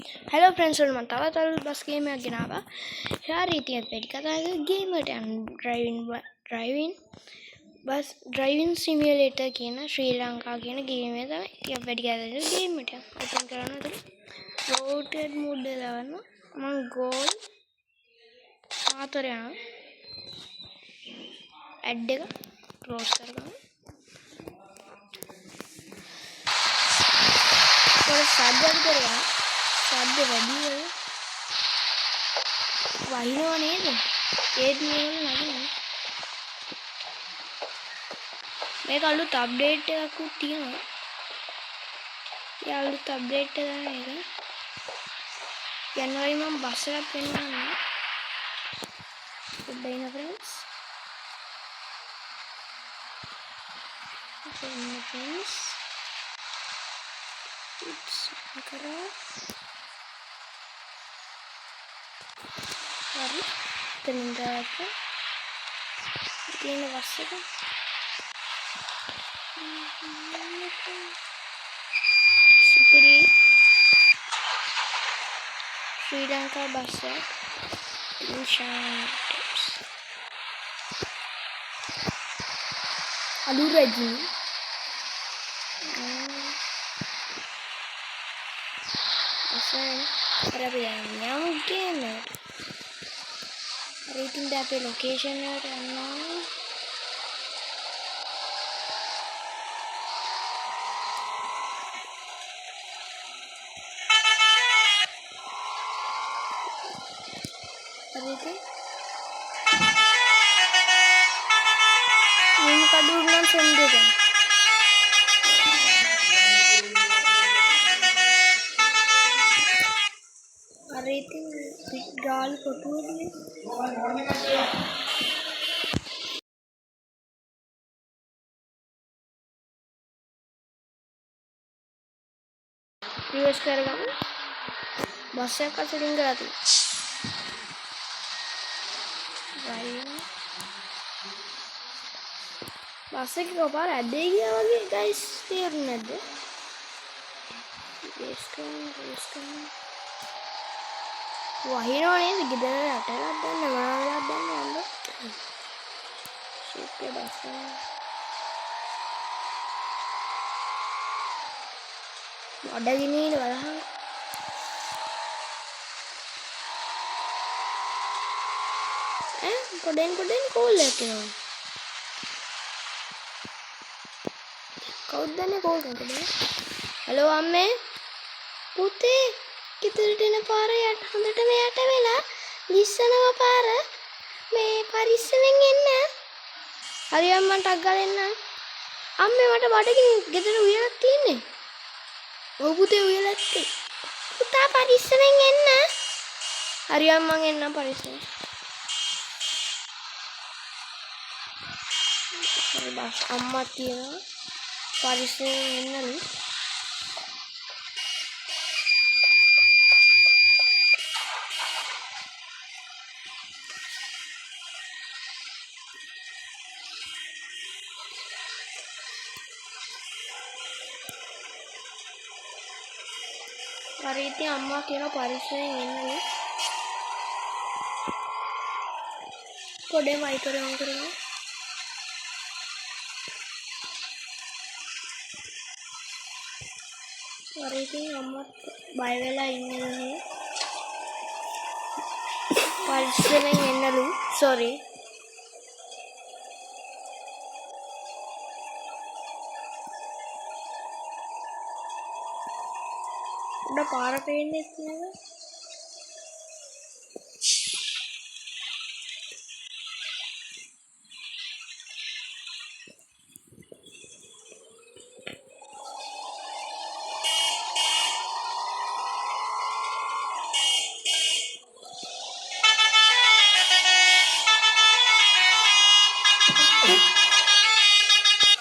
Hello friends, welcome to our bus game again. Here it is. Game driving simulator කියන ශ්‍රී ලංකා කියන game එක තමයි ටිකක් වැඩි කරලා game එක. ඔපන් කරනවා එතන rotate mode එක දාන්න. මම goal 4 යනවා. add එක close කරගන්න. පොර සබ්බර් කරගන්න. සබ්බ වැඩි වෙලා වහිනව නේද? ඒත් මේවල නැගිනේ. මේක අලුත් අප්ඩේට් එකක් තියෙනවා. ඒ අලුත් අප්ඩේට් එක තමයි මේක. ජනවාරි මම බස් එකක් පෙන්නනවා. good day friends. friends. Oops, makara. Hari, terima apa? Ini bus එක. Supiri Sri Lanka bus tips. Alu Raji berapa yang game rating dapet location ini kadurnan sendiri rating gal kotuwali reverse කරගමු bus එකක් අතරින් ගලා තියෙනවා bus එක කපාර ඇද්දේ ගියා වගේ guys තේරුනේ නැද්ද reverse කරමු වහිනව නේද ගෙදර රටකට දැන්න මොනවද දැන්න යන්න ෂිප් එක බස්සන අඩගිනේ බලහන් කොඩෙන් කෝල් එකක් එනවා කවුද දන්නේ කෝල් කරන්නේ හලෝ අම්මේ පුතේ ගෙදරට එන පාර යට හොඳටම යට වෙලා ලිස්සනවා පාර මේ පරිස්සමෙන් එන්න හරි අම්මා ටක් ගාලා එන්න අම්මේ මට බඩගිනි ගෙදර උයලක් තියෙන්නේ ඔව් පුතේ උයලක් පුතා පරිස්සමෙන් එන්න හරි අම්මා එන්න පරිස්සමෙන් හරි බස් අම්මා තියෙනවා පරිස්සමෙන් එන්නලු හරි ඉතින් අම්මා කියන පරිස්සමෙන් එන්නලු කොඩේ මයිකර ඔන් කරමු හරි ඉතින් අම්මා බය වෙලා ඉන්නේ නැහැ පරිස්සමෙන් එන්නලු sorry උඩ පාර පේන්නේ නේද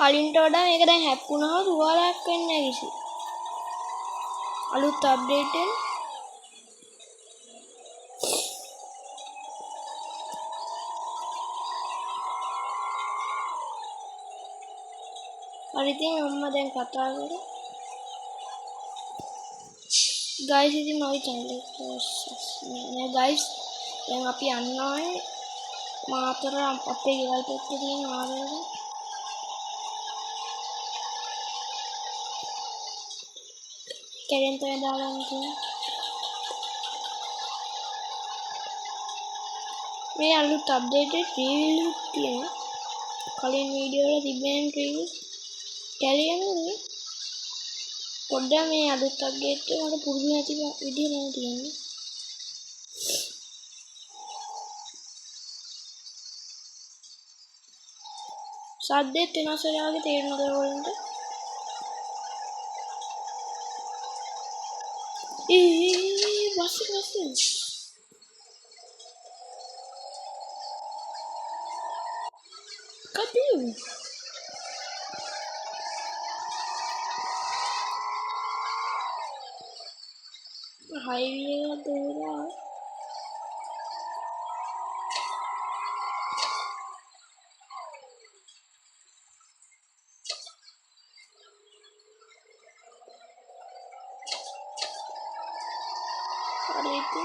කලින්ට වඩා මේක දැන් හැප්පුණාම තුවාලයක් වෙන්නේ නැහැ කිසි. අලුත් අප්ඩේට් එක. හරි ඉතින් අම්මා දැන් කතා කරා. guys ඉතින් මගේ channel එක නෑ guys දැන් අපි යනවා මාතර අපේ ගෙවල් පැත්තේ තියෙන ආරවල කැරෙන් තේ දාලා තියෙන මේ අලුත් අප්ඩේටඩ් රිවිව් තියෙනවා කලින් වීඩියෝ වල තිබෙන රිවිව් කැලියන්නේ පොඩ්ඩක් මේ අලුත් අප්ඩේට් එක මට පුරුදු නැති විදිහ නෑ තියෙන්නේ සද්දෙත් වෙනස් වෙලා වගේ තේරෙනවද ඔයගොල්ලන්ට බස් කපියු highway එක දුරා හරියට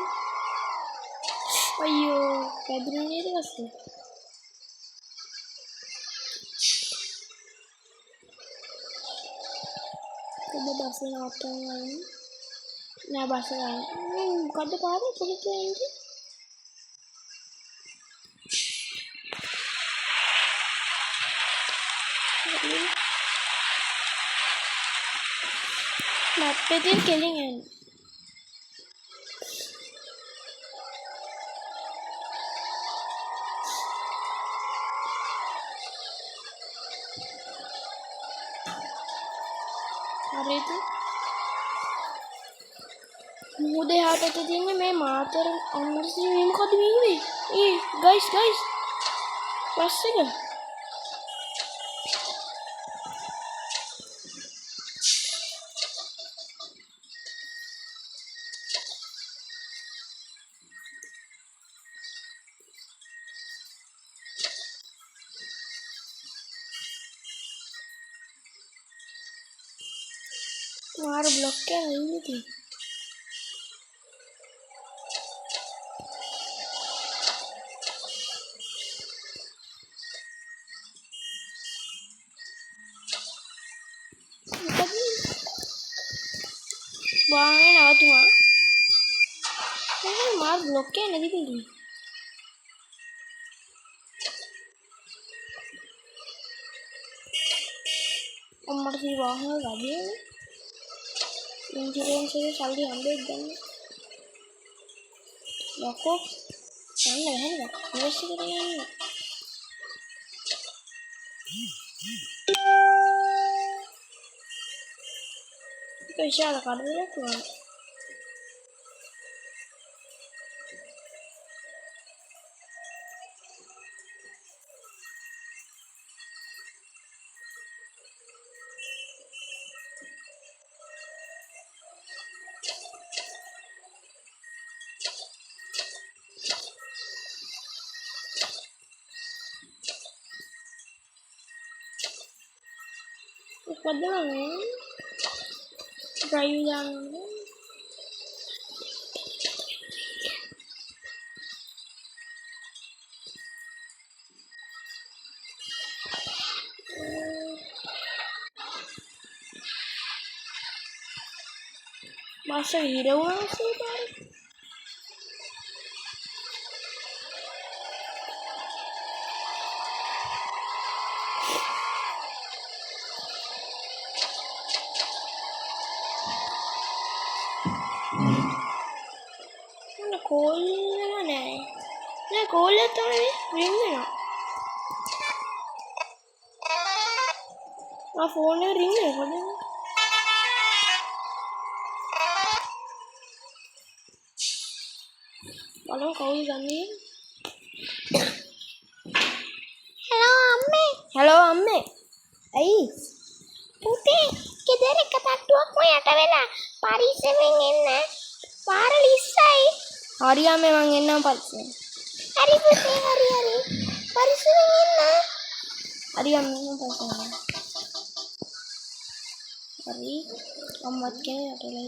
අයියෝ පැදුනේ නේද ගස්සේ ඔබ බස් එක නවත්තන්න යන්නේ නෑ බස් එක යන්නේ මොකද්ද පාරේ පොලිස් එන්නේ මැප් එකේ කෙලින් යන්නේ හරියට මුහුදේ හාටට තියෙන්නේ මේ මාතර අම්මරසි මේ මොකද වෙන්නේ ගයිස් බස් එක මාර බ්ලොක් එක ඉන්නේ තියෙන්නේ වාහනේ නවතුනා එහෙනම් මාර බ්ලොක් එක නැති දෙන්නේ අම්මට මේ වාහන ගන්නේ ඉන්ෂුරන්ස් එකේ සල්ලි හම්බෙද්ද ගන්න ලොකෝ යන්න බැහැ ඉවස් එකට යන්න විශාල කඩුවක් වුණා පොඩ්ඩක් ඩ්‍රයිව් යන්න බස් එක හිර වුණා සීපාරේ කෝල් එක නෑ කෝල් එක තමයි රින් වෙනවා ආ ෆෝන් එක රින් වෙනවා බලමු කවුද ගන්නේ හලෝ අම්මේ ඇයි පුතේ ගෙදර එක තට්ටුවක් ඔය යට වෙලා පරිස්සමෙන් එන්න පාර ලිස්සයි හරි අම්මේ මං එන්නම් පරිස්සමෙන් හරි පුතේ හරි පරිස්සමෙන් එන්න හරි අම්මේ මං පරිස්සමෙන් හරි අම්මත් කෙනේ යටලයි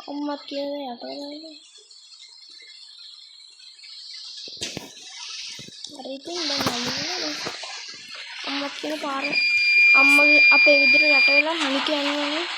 අම්මත් කියන යට වෙලා. හරි ඉතින් දැන් යන්නේ අම්මත් කියන පාර අම්මගේ අපේ ගෙදර යට වෙලා හනි කියන්නේ.